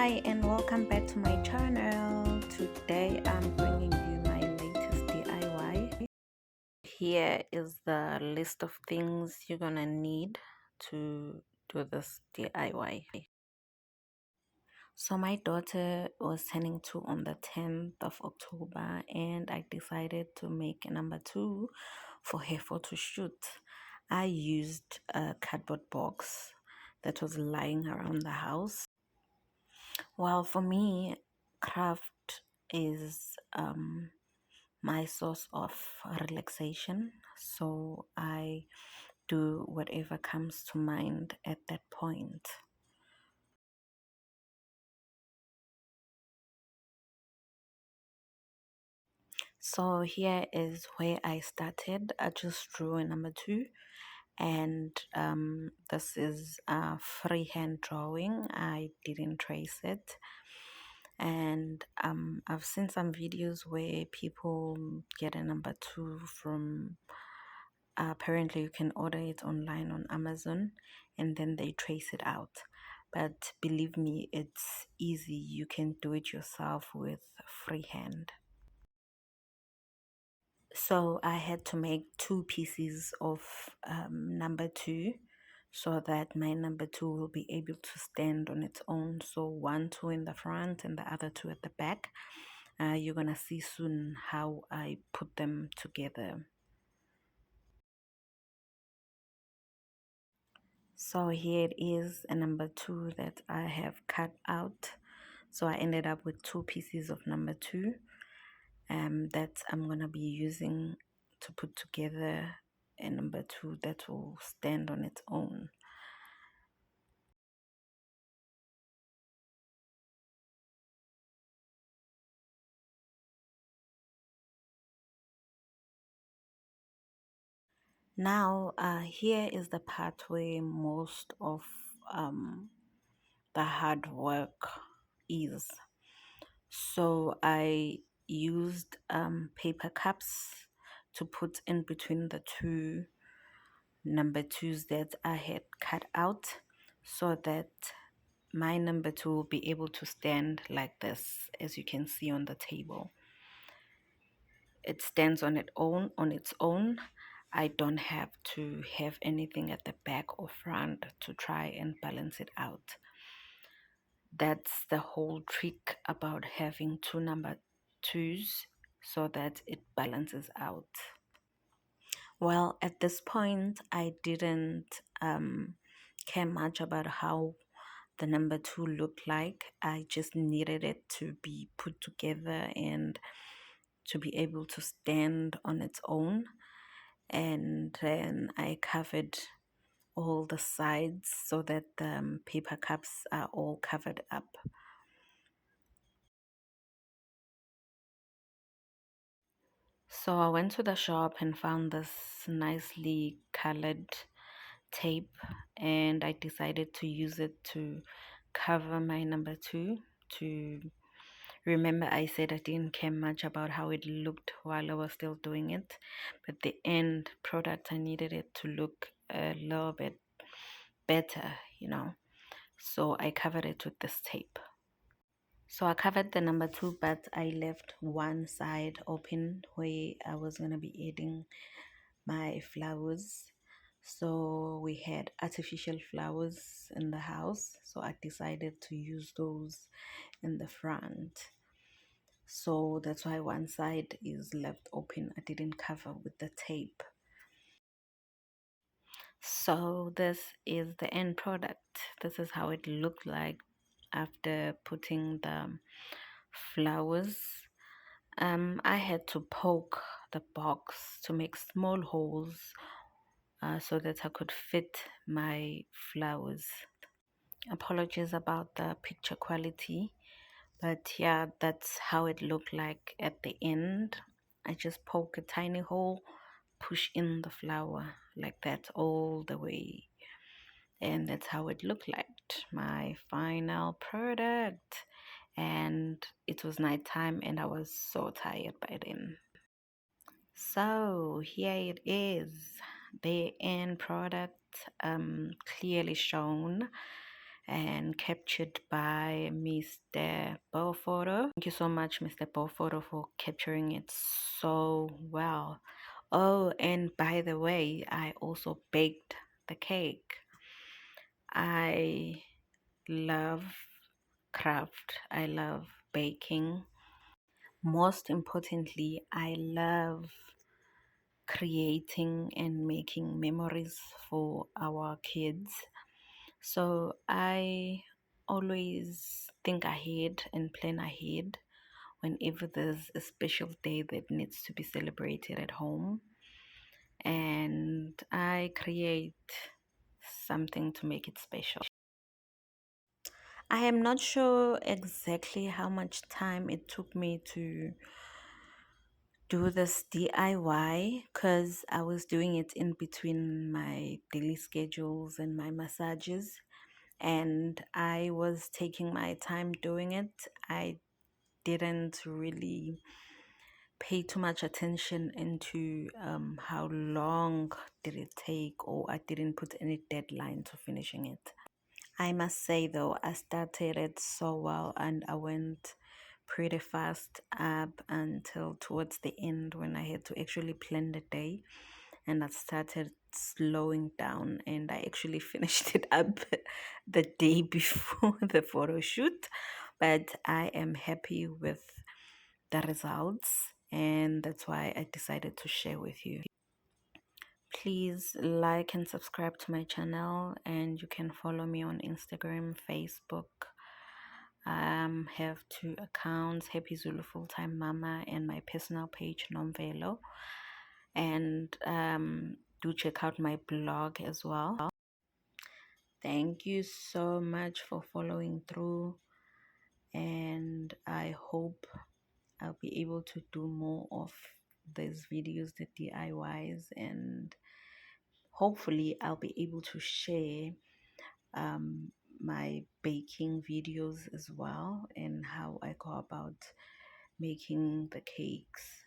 Hi and welcome back to my channel. Today I'm bringing you my latest DIY. Here is the list of things you're gonna need to do this DIY. So my daughter was turning 2 on the 10th of October and I decided to make a number 2 for her photo shoot. I used a cardboard box that was lying around the house. Well, for me, craft is my source of relaxation. So I do whatever comes to mind at that point. So here is where I started. I just drew a number 2, and this is a freehand drawing. I didn't trace it. And I've seen some videos where people get a number 2 from apparently you can order it online on Amazon and then they trace it out, but believe me, it's easy. You can do it yourself with freehand. So I had to make 2 pieces of number 2 so that my number 2 will be able to stand on its own. So 1 2 in the front and the other 2 at the back. You're gonna see soon how I put them together. So here it is, a number 2 that I have cut out. So I ended up with 2 pieces of number 2 that I'm gonna be using to put together a number 2 that will stand on its own. Now here is the part where most of the hard work is. So I used paper cups to put in between the 2 number 2s that I had cut out so that my number 2 will be able to stand like this, as you can see on the table. It stands on its own. I don't have to have anything at the back or front to try and balance it out. That's the whole trick about having 2 number 2s, so that it balances out. Well, at this point, I didn't care much about how the number 2 looked like. I just needed it to be put together and to be able to stand on its own. And then I covered all the sides so that the paper cups are all covered up. So I went to the shop and found this nicely colored tape, and I decided to use it to cover my number 2. To remember, I said I didn't care much about how it looked while I was still doing it, but the end product, I needed it to look a little bit better. So I covered it with this tape. So I covered the number 2, but I left one side open where I was going to be adding my flowers. So we had artificial flowers in the house, so I decided to use those in the front. So that's why one side is left open. I didn't cover with the tape. So this is the end product. This is how it looked like after putting the flowers. I had to poke the box to make small holes so that I could fit my flowers. Apologies about the picture quality, but yeah, that's how it looked like at the end. I just poke a tiny hole, push in the flower like that all the way, and that's how it looked like, my final product. And it was nighttime and I was so tired by then. So here it is, the end product, clearly shown. and captured by Mr. Beaufort. Thank you so much, Mr. Beaufort, for capturing it so well. Oh, and by the way, I also baked the cake. I love craft, I love baking. Most importantly, I love creating and making memories for our kids. So I always think ahead and plan ahead whenever there's a special day that needs to be celebrated at home. And I create something to make it special. I am not sure exactly how much time it took me to do this DIY because I was doing it in between my daily schedules and my massages, and I was taking my time doing it. I didn't really pay too much attention into how long did it take, or I didn't put any deadline to finishing it. I must say though, I started it so well and I went pretty fast up until towards the end when I had to actually plan the day, and I started slowing down and I actually finished it up the day before the photo shoot. But I am happy with the results, and that's why I decided to share with you. Please like and subscribe to my channel, and you can follow me on Instagram, Facebook. Have two accounts, Herbyzulufulltimemama and my personal page, Nomvelo. And do check out my blog as well. Thank you so much for following through, and I hope I'll be able to do more of these videos, the DIYs, and hopefully I'll be able to share my baking videos as well and how I go about making the cakes.